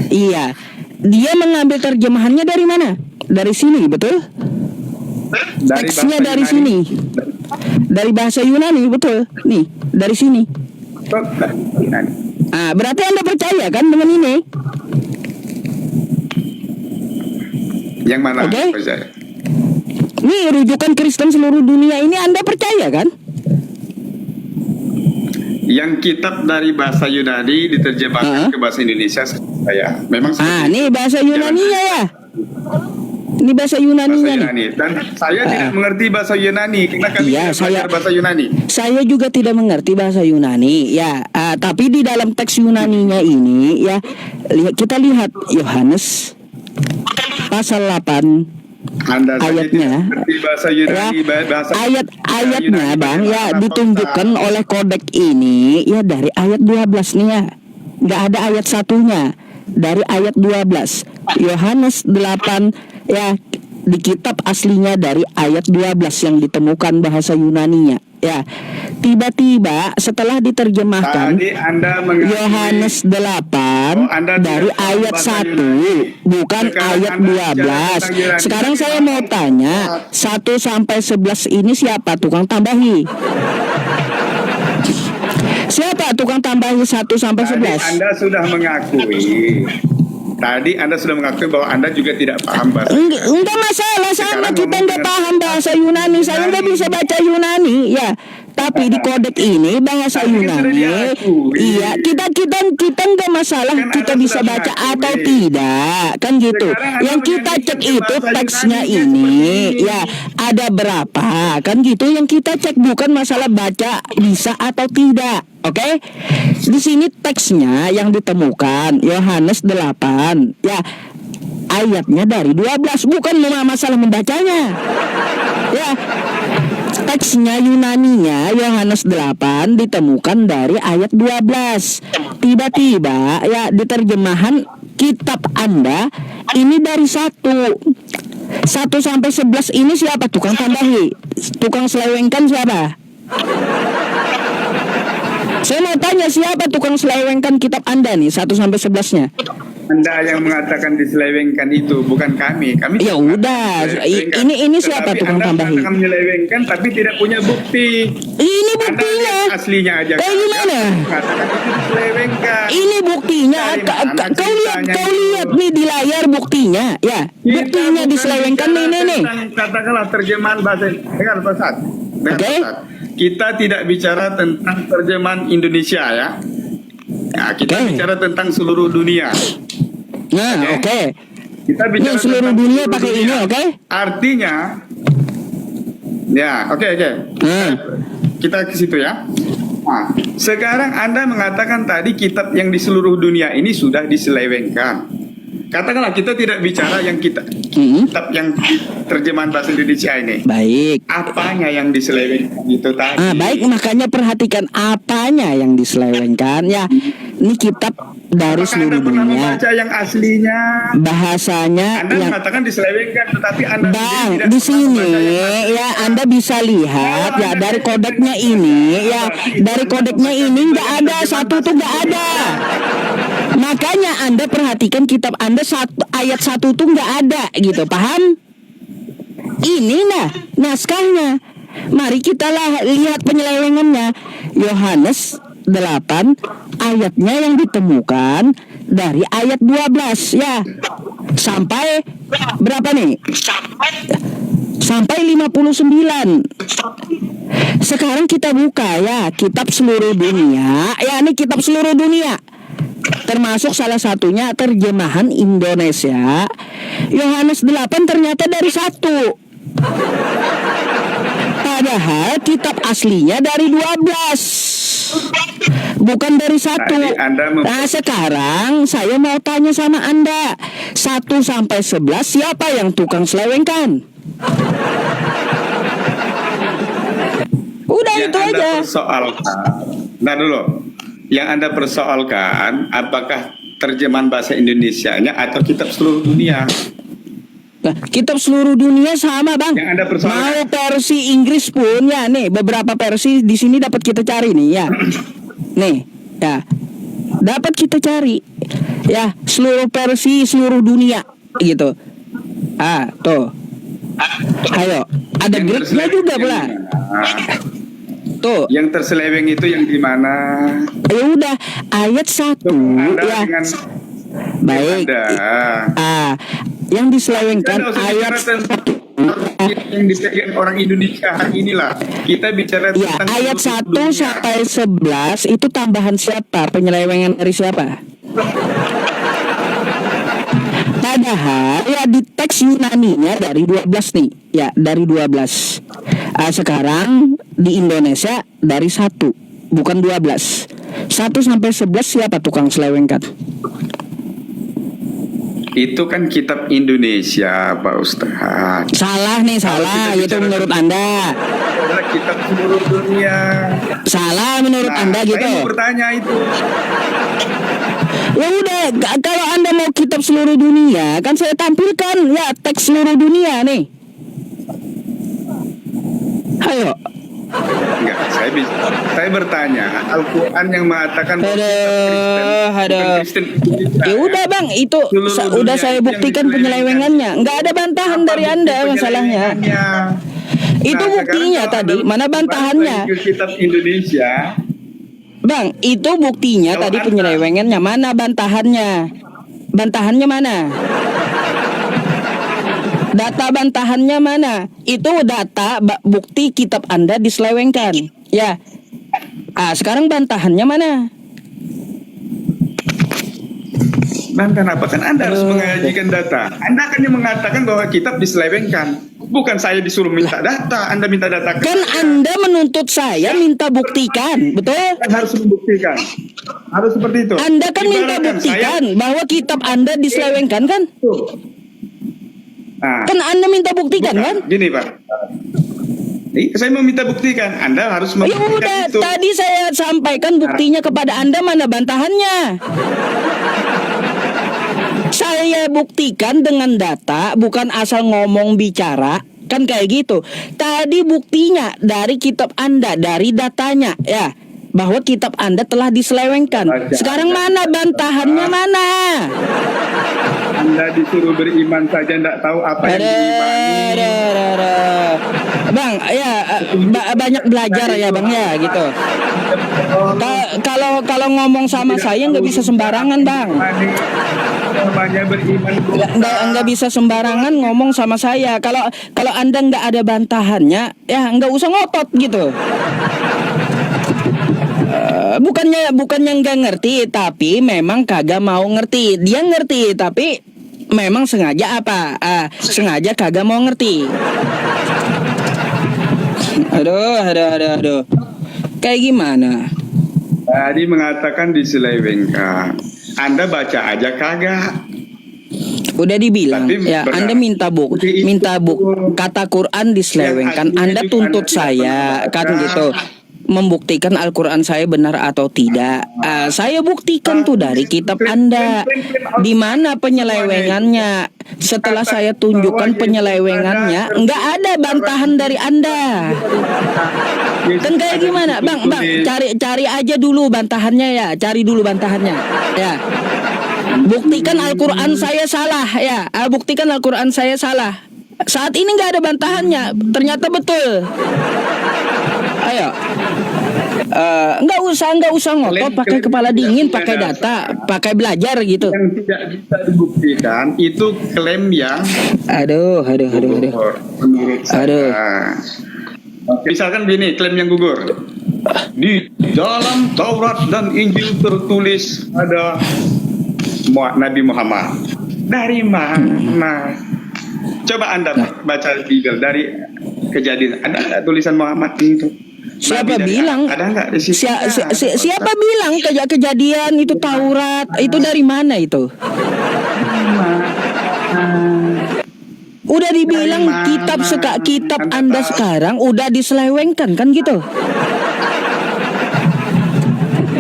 Speaker 2: Iya. Dia mengambil terjemahannya dari mana? Dari sini, betul?
Speaker 3: Dari
Speaker 2: Teksnya
Speaker 3: bahasa
Speaker 2: dari
Speaker 3: Yunani.
Speaker 2: sini. Dari bahasa Yunani, betul? Nih, dari sini.
Speaker 3: Betul, dari Yunani.
Speaker 2: Ah, berarti Anda percaya kan dengan ini?
Speaker 3: Yang mana
Speaker 2: Oke.
Speaker 3: percaya?
Speaker 2: Nih, rujukan Kristen seluruh dunia ini Anda percaya kan?
Speaker 3: Yang kitab dari bahasa Yunani diterjemahkan ke bahasa Indonesia saya. Memang
Speaker 2: Ah,
Speaker 3: seperti
Speaker 2: nih
Speaker 3: itu.
Speaker 2: bahasa Yunaninya ya. Ini bahasa
Speaker 3: Bahasa
Speaker 2: Yunaninya nih.
Speaker 3: Yunani. Dan saya tidak mengerti bahasa Yunani karena kami
Speaker 2: Iya,
Speaker 3: tidak belajar bahasa Yunani.
Speaker 2: Saya juga tidak mengerti bahasa Yunani, ya. Tapi di dalam teks Yunaninya ini, ya, kita lihat Yohanes pasal 8
Speaker 3: Anda saja
Speaker 2: ayatnya,
Speaker 3: tidak mengerti bahasa
Speaker 2: ya,
Speaker 3: Yunani, bahasa
Speaker 2: ayatnya
Speaker 3: Yunani
Speaker 2: Bang, ya,
Speaker 3: bagaimana
Speaker 2: ditunjukkan
Speaker 3: kota.
Speaker 2: oleh kodek ini, ya, dari ayat 12 nih ya. Nggak ada ayat satunya. Dari ayat 12 Yohanes 8, ya, di kitab aslinya dari ayat 12 yang ditemukan bahasa Yunaninya, ya. Tiba-tiba setelah diterjemahkan
Speaker 3: Tadi Anda mengakui
Speaker 2: Yohanes 8
Speaker 3: Oh, Anda
Speaker 2: dari
Speaker 3: tidak tahu
Speaker 2: ayat
Speaker 3: bahasa
Speaker 2: 1,
Speaker 3: Yunani.
Speaker 2: bukan
Speaker 3: Sekarang
Speaker 2: ayat
Speaker 3: Anda
Speaker 2: 12.
Speaker 3: bicara tentang Yunani.
Speaker 2: Sekarang saya mau tanya, 1 sampai 11 ini siapa tukang tambahi? Siapa tukang tambahi 1 sampai
Speaker 3: Tadi
Speaker 2: 11?
Speaker 3: Anda sudah mengakui. Tadi Anda sudah mengakui bahwa Anda juga tidak paham bahasa.
Speaker 2: Enggak masalah, sama
Speaker 3: Sekarang
Speaker 2: kita
Speaker 3: ngomong
Speaker 2: enggak
Speaker 3: dengan
Speaker 2: paham bahasa Yunani. Saya enggak bisa baca Yunani, ya. Tapi di kodek ini bahasa
Speaker 3: Tapi kan sudah
Speaker 2: Yunani,
Speaker 3: diakui.
Speaker 2: iya, kita enggak masalah
Speaker 3: Kan
Speaker 2: kita
Speaker 3: Anda
Speaker 2: bisa
Speaker 3: sudah
Speaker 2: baca
Speaker 3: mengakui.
Speaker 2: atau tidak, kan gitu.
Speaker 3: Sekarang Anda
Speaker 2: Yang kita
Speaker 3: menyanyikan
Speaker 2: cek
Speaker 3: ke
Speaker 2: itu
Speaker 3: bahasa
Speaker 2: teksnya
Speaker 3: Yunaninya
Speaker 2: ini,
Speaker 3: seperti ini.
Speaker 2: ya, ada berapa, kan gitu. Yang kita cek bukan masalah baca bisa atau tidak. Oke? Di sini teksnya yang ditemukan Yohanes 8, ya. Ayatnya dari 12, bukan masalah membacanya. Ya. Teksnya Yunaninya Yohanes 8 ditemukan dari ayat 12. Tiba-tiba ya di terjemahan kitab Anda ini dari 1 sampai 11 ini siapa tukang tambahi? Tukang selewengkan siapa? Saya mau tanya siapa tukang selewengkan kitab Anda nih 1 sampai 11-nya?
Speaker 3: Anda yang mengatakan diselewengkan itu bukan kami. Kami
Speaker 2: Ya
Speaker 3: tidak
Speaker 2: udah,
Speaker 3: mengatakan diselewengkan.
Speaker 2: ini siapa
Speaker 3: Tetapi
Speaker 2: tukang
Speaker 3: Anda
Speaker 2: tambahi?
Speaker 3: mengatakan menyelewengkan tapi tidak punya bukti.
Speaker 2: Ini
Speaker 3: Anda
Speaker 2: buktinya.
Speaker 3: lihat aslinya aja.
Speaker 2: Gimana?
Speaker 3: Mengatakan itu diselewengkan.
Speaker 2: Ini buktinya.
Speaker 3: Dari mana ceritanya
Speaker 2: Kau
Speaker 3: itu?
Speaker 2: lihat nih di layar buktinya, ya.
Speaker 3: Kita
Speaker 2: Buktinya
Speaker 3: bukan
Speaker 2: diselewengkan
Speaker 3: bicara
Speaker 2: nih.
Speaker 3: tentang, katakanlah terjemahan bahasa. Dengar Pak.
Speaker 2: Oke.
Speaker 3: Kita tidak bicara tentang terjemahan Indonesia ya. Ya, kita
Speaker 2: Oke.
Speaker 3: bicara tentang seluruh dunia.
Speaker 2: Nah, oke.
Speaker 3: Kita bicara
Speaker 2: Ini seluruh
Speaker 3: tentang
Speaker 2: dunia
Speaker 3: seluruh
Speaker 2: pakai
Speaker 3: dunia.
Speaker 2: ini, oke?
Speaker 3: Artinya, ya, oke.
Speaker 2: Nah.
Speaker 3: Kita ke situ ya. Nah, sekarang Anda mengatakan tadi kitab yang di seluruh dunia ini sudah diselewengkan. Katakanlah kita tidak bicara yang kitab yang terjemahan bahasa Indonesia ini.
Speaker 2: Baik.
Speaker 3: Apanya yang diselewengkan itu tadi?
Speaker 2: Baik, makanya perhatikan apanya yang diselewengkan ya. Ini kitab dari
Speaker 3: Apakah
Speaker 2: seluruh
Speaker 3: Anda pernah
Speaker 2: dunia.
Speaker 3: membaca yang aslinya?
Speaker 2: Bahasanya
Speaker 3: Anda
Speaker 2: yang
Speaker 3: mengatakan diselewengkan, tetapi Anda
Speaker 2: Bang,
Speaker 3: sendiri tidak
Speaker 2: di
Speaker 3: pernah
Speaker 2: sini
Speaker 3: membaca yang aslinya.
Speaker 2: ya Anda bisa lihat
Speaker 3: Kalau
Speaker 2: ya
Speaker 3: Anda
Speaker 2: dari
Speaker 3: tidak
Speaker 2: kodeknya
Speaker 3: membaca
Speaker 2: ini
Speaker 3: yang
Speaker 2: ya
Speaker 3: asli,
Speaker 2: dari
Speaker 3: Anda
Speaker 2: kodeknya
Speaker 3: membaca
Speaker 2: ini nggak
Speaker 3: yang
Speaker 2: ada
Speaker 3: terjemahan
Speaker 2: satu tuh nggak
Speaker 3: bahasa
Speaker 2: ada.
Speaker 3: Indonesia.
Speaker 2: Makanya Anda perhatikan kitab Anda ayat 1 tuh nggak ada gitu, paham? Ini naskahnya. Mari kita lihat penyelewengannya. Yohanes 8 ayatnya yang ditemukan dari ayat 12 ya. Sampai berapa nih? Sampai 59. Sekarang kita buka ya kitab seluruh dunia. Ya, ini kitab seluruh dunia. Termasuk salah satunya terjemahan Indonesia. Yohanes 8 ternyata dari 1. Padahal kitab aslinya dari 12. Bukan dari 1.
Speaker 3: Tadi Anda
Speaker 2: Nah, sekarang saya mau tanya sama Anda. 1 sampai 11 siapa yang tukang selewengkan? Udah
Speaker 3: Yang
Speaker 2: itu
Speaker 3: Anda
Speaker 2: aja.
Speaker 3: persoalkan. Nah dulu, yang Anda persoalkan, apakah terjemahan bahasa Indonesianya atau kitab seluruh dunia?
Speaker 2: Nah, kitab seluruh dunia sama bang.
Speaker 3: Yang Anda persoalkan.
Speaker 2: Mau versi Inggris pun ya nih beberapa versi di sini dapat kita cari nih ya. Nih ya dapat kita cari ya seluruh versi seluruh dunia gitu. Tuh. Ayo ada
Speaker 3: Yang
Speaker 2: Greeknya
Speaker 3: terseleweng
Speaker 2: juga
Speaker 3: yang
Speaker 2: pula.
Speaker 3: di mana?
Speaker 2: Tuh.
Speaker 3: Yang terseleweng itu yang di mana?
Speaker 2: Ya udah ayat 1
Speaker 3: Anda
Speaker 2: ya.
Speaker 3: dengan
Speaker 2: Baik.
Speaker 3: Anda.
Speaker 2: Yang diselewengkan
Speaker 3: Kita nggak usah
Speaker 2: ayat
Speaker 3: bicara tentang yang dipegang orang Indonesia hari inilah. Kita bicara
Speaker 2: ya
Speaker 3: tentang
Speaker 2: ayat
Speaker 3: seluruh
Speaker 2: 1
Speaker 3: dunia.
Speaker 2: sampai 11 itu tambahan siapa? Penyelewengan dari siapa? Padahal ya di teks Yunaninya dari 12 nih. Ya, dari 12. Sekarang di Indonesia dari 1, bukan 12. 1 sampai 11 siapa tukang selewengkan?
Speaker 3: Itu kan kitab Indonesia, Pak Ustadz.
Speaker 2: Salah nih, salah
Speaker 3: kita
Speaker 2: itu
Speaker 3: bicara
Speaker 2: menurut
Speaker 3: tentang-
Speaker 2: Anda.
Speaker 3: Adalah kitab seluruh dunia.
Speaker 2: Salah menurut Anda gitu.
Speaker 3: Saya mau bertanya itu.
Speaker 2: Ya udah, kalau Anda mau kitab seluruh dunia, kan saya tampilkan ya teks seluruh dunia nih. Ayo.
Speaker 3: Enggak, saya bertanya, Al-Quran yang mengatakan bahwa
Speaker 2: Aduh.
Speaker 3: Kristen.
Speaker 2: Ya udah bang, itu
Speaker 3: Seluruh
Speaker 2: udah
Speaker 3: dunia
Speaker 2: saya
Speaker 3: itu yang
Speaker 2: buktikan
Speaker 3: diselewengkan.
Speaker 2: penyelewengannya. Nggak ada bantahan
Speaker 3: Apa
Speaker 2: dari
Speaker 3: bukti
Speaker 2: Anda masalahnya.
Speaker 3: penyelewengannya?
Speaker 2: Itu
Speaker 3: Nah,
Speaker 2: buktinya
Speaker 3: sekarang
Speaker 2: tadi,
Speaker 3: kalau
Speaker 2: mana
Speaker 3: Anda
Speaker 2: bantahannya?
Speaker 3: kembali ke kitab Indonesia,
Speaker 2: Bang, itu buktinya
Speaker 3: Kalau
Speaker 2: tadi
Speaker 3: Anda-
Speaker 2: penyelewengannya. Mana bantahannya? Bantahannya mana? Data bantahannya mana? Itu data bukti kitab Anda diselewengkan. Ya. Sekarang bantahannya mana?
Speaker 3: bantahan apa? Kan Anda harus mengajukan data. Anda kan yang mengatakan bahwa kitab diselewengkan. Bukan saya disuruh minta data, Anda minta data.
Speaker 2: Kan Anda menuntut saya minta buktikan, betul?
Speaker 3: Kan harus membuktikan. Harus seperti itu.
Speaker 2: Anda kan minta
Speaker 3: Ibaratkan
Speaker 2: buktikan bahwa kitab Anda diselewengkan kan?
Speaker 3: Nah,
Speaker 2: Kan Anda minta buktikan kan?
Speaker 3: Gini Pak. Saya mau minta buktikan. Anda harus
Speaker 2: Ya
Speaker 3: membuktikan
Speaker 2: udah,
Speaker 3: itu.
Speaker 2: tadi saya sampaikan buktinya kepada Anda, mana bantahannya? Saya buktikan dengan data, bukan asal ngomong bicara, kan kayak gitu. Tadi buktinya dari kitab Anda, dari datanya, ya, bahwa kitab Anda telah diselewengkan. Sekarang mana bantahannya mana?
Speaker 3: Anda disuruh beriman saja tidak tahu apa yang diimani.
Speaker 2: Bang, ya banyak belajar ya bang ya gitu. Kalau ngomong sama saya nggak bisa sembarangan bang.
Speaker 3: Namanya beriman.
Speaker 2: Nggak bisa sembarangan ngomong sama saya. Kalau Anda nggak ada bantahannya, ya nggak usah ngotot gitu. Bukannya nggak ngerti, tapi memang kagak mau ngerti. Dia ngerti, tapi memang sengaja apa? Sengaja kagak mau ngerti. Aduh. Kayak gimana?
Speaker 3: Tadi mengatakan diselewengkan. Anda baca aja kagak.
Speaker 2: Udah dibilang
Speaker 3: Tapi
Speaker 2: ya,
Speaker 3: benar.
Speaker 2: Anda minta buk kata Quran diselewengkan.
Speaker 3: Yang
Speaker 2: Anda
Speaker 3: artinya juga
Speaker 2: tuntut
Speaker 3: Anda tidak
Speaker 2: saya
Speaker 3: pernah
Speaker 2: kan
Speaker 3: baca.
Speaker 2: gitu, membuktikan Al-Quran saya benar atau tidak. Saya buktikan tuh dari kitab Anda. Di mana penyelewengannya? Setelah saya tunjukkan penyelewengannya, nggak ada bantahan dari Anda. Kan kayak gimana, bang? Cari aja dulu bantahannya ya. Cari dulu bantahannya, ya. Buktikan Al-Quran saya salah, ya. Buktikan Al-Quran saya salah. Saat ini nggak ada bantahannya. Ternyata betul. Ayo. Nggak usah ngotot, pakai kepala dingin, pakai data, pakai belajar gitu.
Speaker 3: Yang tidak bisa dibuktikan itu klaim yang
Speaker 2: Aduh.
Speaker 3: menurut saya.
Speaker 2: Aduh.
Speaker 3: Misalkan gini, klaim yang gugur. Di dalam Taurat dan Injil tertulis ada Nabi Muhammad. Dari mana? Coba Anda baca Bible dari Kejadian. Ada nggak tulisan Muhammad itu?
Speaker 2: Siapa
Speaker 3: Nabi dari-
Speaker 2: bilang?
Speaker 3: Ada nggak di situ?
Speaker 2: Siapa bilang kejadian itu Taurat? Itu dari mana itu? Udah dibilang kitab Anda sekarang udah diselewengkan kan gitu.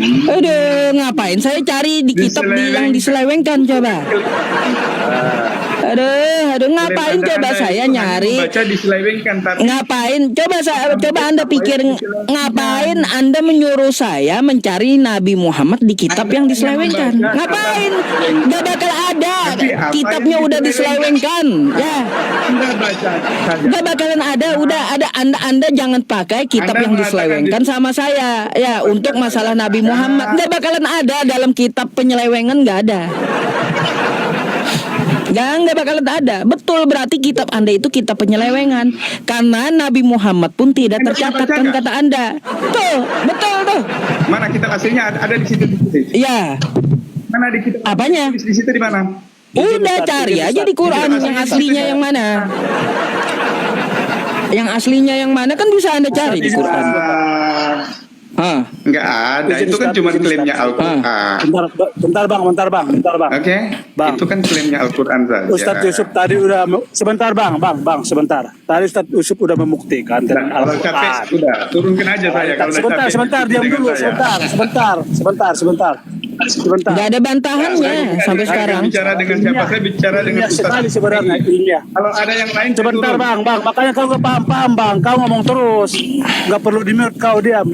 Speaker 2: Aduh, ngapain saya cari di kitab yang diselewengkan coba? Aduh, ngapain coba saya nyari?
Speaker 3: Baca diselewengkan, tapi
Speaker 2: Ngapain? Coba Anda pikir, ngapain Anda menyuruh saya mencari Nabi Muhammad di kitab yang diselewengkan? Ngapain? Gak bakal ada. Kitabnya udah diselewengkan. Ya.
Speaker 3: Anda baca saja.
Speaker 2: Gak bakalan ada. Udah ada. Anda jangan pakai kitab yang diselewengkan sama saya. Ya, untuk masalah Nabi Muhammad gak bakalan ada dalam kitab penyelewengan, gak ada. Nggak bakalan ada. Betul, berarti kitab Anda itu kitab penyelewengan. Karena Nabi Muhammad pun tidak tercatatkan kata Anda. Betul tuh.
Speaker 3: Mana kitab aslinya ada di situ?
Speaker 2: Iya.
Speaker 3: Mana di kitab?
Speaker 2: Apanya?
Speaker 3: Di situ di mana?
Speaker 2: Udah cari aja di Quran yang aslinya yang mana. Yang aslinya yang mana kan bisa Anda cari di Quran.
Speaker 3: Enggak ada, itu kan cuma klaimnya Al-Quran.
Speaker 4: Bentar bang.
Speaker 3: Oke,
Speaker 4: Bang.
Speaker 3: itu kan klaimnya Al-Quran saja.
Speaker 4: Ustadz Yusuf tadi udah sebentar bang, sebentar. Tadi Ustadz Yusuf udah membuktikan tentang
Speaker 3: Kalau capek
Speaker 4: Al-Quran.
Speaker 3: sudah turunkan aja saya kalau udah capek.
Speaker 4: Sebentar, diam dulu. Sebentar.
Speaker 2: Nggak ada bantahannya sampai sekarang.
Speaker 3: Bicara dengan siapa? Saya bicara dengan
Speaker 4: Ilmiah
Speaker 3: Ustaz.
Speaker 4: sekali sebenarnya ilmiah.
Speaker 3: Kalau ada yang lain saya
Speaker 4: Sebentar
Speaker 3: turun.
Speaker 4: bang, makanya kau gak paham bang, kau ngomong terus, nggak perlu di mute, kau diam.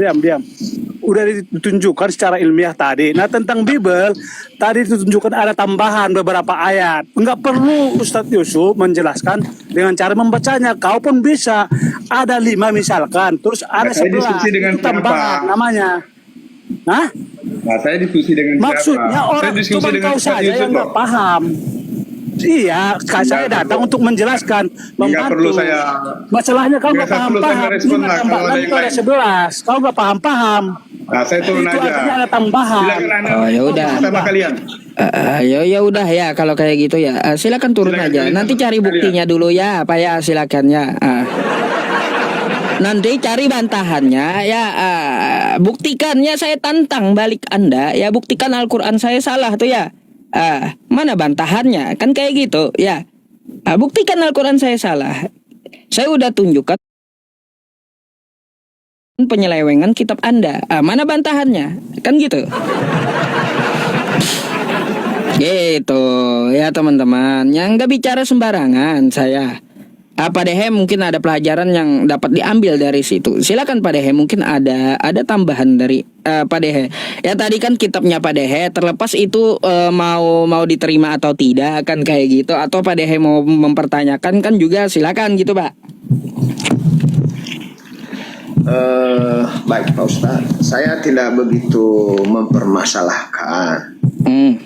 Speaker 4: Udah ditunjukkan secara ilmiah tadi. Nah tentang Bible tadi ditunjukkan ada tambahan beberapa ayat. Nggak perlu Ustadz Yusuf menjelaskan dengan cara membacanya. Kau pun bisa. Ada 5 misalkan, terus ada
Speaker 3: Saya
Speaker 4: 11.
Speaker 3: diskusi dengan
Speaker 4: Itu tambahan
Speaker 3: siapa?
Speaker 4: namanya. Hah?
Speaker 3: Nah, saya diskusi dengan
Speaker 4: Maksudnya
Speaker 3: siapa?
Speaker 4: orang
Speaker 3: Saya diskusi
Speaker 4: cuma
Speaker 3: dengan
Speaker 4: kau
Speaker 3: Ustaz
Speaker 4: saja
Speaker 3: Yusuf
Speaker 4: yang nggak
Speaker 3: kok.
Speaker 4: paham. Iya, saya datang untuk menjelaskan,
Speaker 3: Nggak perlu
Speaker 4: membantu.
Speaker 3: saya.
Speaker 4: Masalahnya kau nggak
Speaker 3: Nggak perlu saya
Speaker 4: paham-paham.
Speaker 3: merespon
Speaker 4: Ini
Speaker 3: lah, kalau ada
Speaker 4: tambahan
Speaker 3: yang
Speaker 4: itu ada
Speaker 3: lain.
Speaker 4: 11. Kau nggak paham-paham.
Speaker 3: Nah, saya turun
Speaker 4: Itu
Speaker 3: aja.
Speaker 4: artinya ada tambahan.
Speaker 3: Silakan Anda.
Speaker 2: Oh, ya udah.
Speaker 3: Sama kalian.
Speaker 2: Ya udah ya kalau kayak gitu ya. Silakan turun
Speaker 3: Silakan
Speaker 2: aja.
Speaker 3: kalian.
Speaker 2: Nanti cari buktinya dulu ya, Pak ya, silakan ya. Nanti cari bantahannya ya. Buktikannya, saya tantang balik Anda ya, buktikan Al-Qur'an saya salah tuh ya. Mana bantahannya? Kan kayak gitu ya. Buktikan Al-Qur'an saya salah. Saya udah tunjukkan penyelewengan kitab Anda. Mana bantahannya? Kan gitu. Gitu ya teman-teman. Yang nggak bicara sembarangan saya. Pak Dehe mungkin ada pelajaran yang dapat diambil dari situ. Silakan Pak Dehe, mungkin ada tambahan dari Pak Dehe. Ya tadi kan kitabnya Pak Dehe, terlepas itu mau diterima atau tidak kan kayak gitu, atau Pak Dehe mau mempertanyakan kan juga silakan gitu Pak.
Speaker 5: Baik Pak Ustadz, saya tidak begitu mempermasalahkan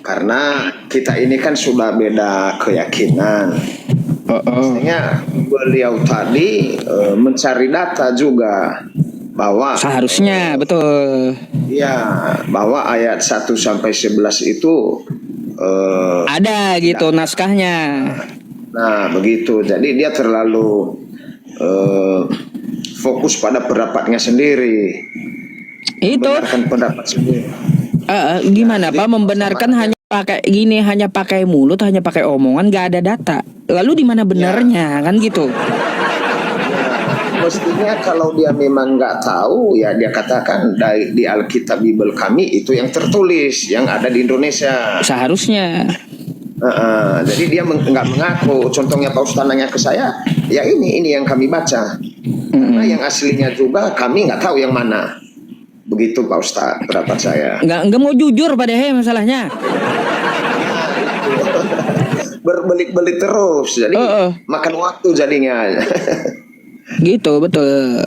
Speaker 5: karena kita ini kan sudah beda keyakinan. Maksudnya beliau tadi mencari data juga bahwa
Speaker 2: Seharusnya betul.
Speaker 5: ya bahwa ayat 1 sampai 11 itu
Speaker 2: Ada gitu naskahnya.
Speaker 5: nah begitu. Jadi dia terlalu fokus pada pendapatnya sendiri.
Speaker 2: Itu
Speaker 5: Membenarkan pendapat sendiri.
Speaker 2: gimana Pak membenarkan hanya pakai mulut, hanya pakai omongan, gak ada data. Lalu di mana benarnya kan gitu?
Speaker 5: Mestinya kalau dia memang nggak tahu ya dia katakan di Alkitab Bible kami itu yang tertulis yang ada di Indonesia.
Speaker 2: Seharusnya.
Speaker 5: Jadi dia nggak mengaku. Contohnya Pak Ustadz nanya ke saya, ya ini yang kami baca. Karena yang aslinya juga kami nggak tahu yang mana. Begitu Pak Ustadz pendapat saya.
Speaker 2: Nggak mau jujur Pak Dehe masalahnya.
Speaker 5: Berbelit-belit terus, jadi makan waktu jadinya.
Speaker 2: Gitu betul.